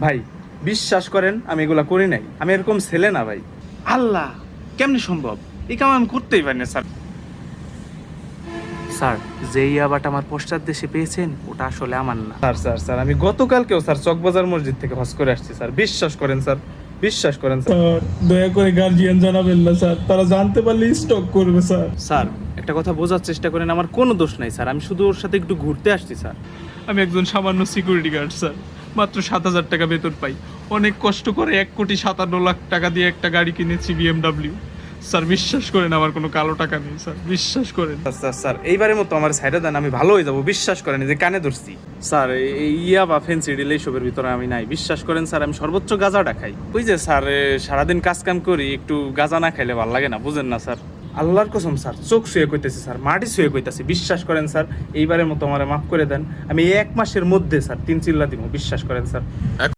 ভাই বিশ্বাস করেন আমি এগুলা করি নাই, আমি এরকম ছেলে না ভাই। আল্লাহ, কেমনে সম্ভব? এই কাম আমি করতেই পারি না স্যার। স্যার, যে ইয়াবাটা আমার পশ্চাৎ দেশে পেয়েছেন ওটা আসলে আমার না। স্যার স্যার স্যার আমি গতকালকেও স্যার চকবাজার মসজিদ থেকে হজ করে আসছি স্যার, বিশ্বাস করেন স্যার, বিশ্বাস করেন স্যার। স্যার দয়া করে গার্জিয়ান জানাবেন না স্যার, তারা জানতে পারলে স্টক করবে স্যার। স্যার একটা কথা বোঝার চেষ্টা করেন, আমার কোনো দোষ নাই স্যার, আমি শুধু ওর সাথে একটু ঘুরতে আসছি স্যার। আমি একজন সামান্য সিকিউরিটি গার্ড স্যার, মাত্র 7,000 টাকা বেতন পাই। অনেক কষ্ট করে 1,57,00,000 টাকা দিয়ে একটা গাড়ি কিনেছি BMW। স্যার বিশ্বাস করেন আমার কোনো কালো টাকা নেই স্যার, বিশ্বাস করেন। স্যার স্যার স্যার এইবারের মতো আমার সাইডে দেন, আমি ভালো হয়ে যাবো, বিশ্বাস করেন, এই যে কানে ধরছি। স্যার এই ইয়া বা ফেন্সি ডিল এইসবের ভিতরে আমি নাই, বিশ্বাস করেন স্যার, আমি সর্বোচ্চ গাঁজাটা খাই। ওই যে স্যার সারাদিন কাজ কাম করি, একটু গাঁজা না খাইলে ভালো লাগে না, বুঝেন না স্যার। আল্লাহর কসম স্যার, চোখ শুয়ে কইতেছি স্যার, মাটি শুয়ে কইতাছি, বিশ্বাস করেন স্যার, এইবারের মতো আমার মাফ করে দেন। আমি এই 1 মাসের মধ্যে স্যার 3 চিল্লা দিব, বিশ্বাস করেন স্যার।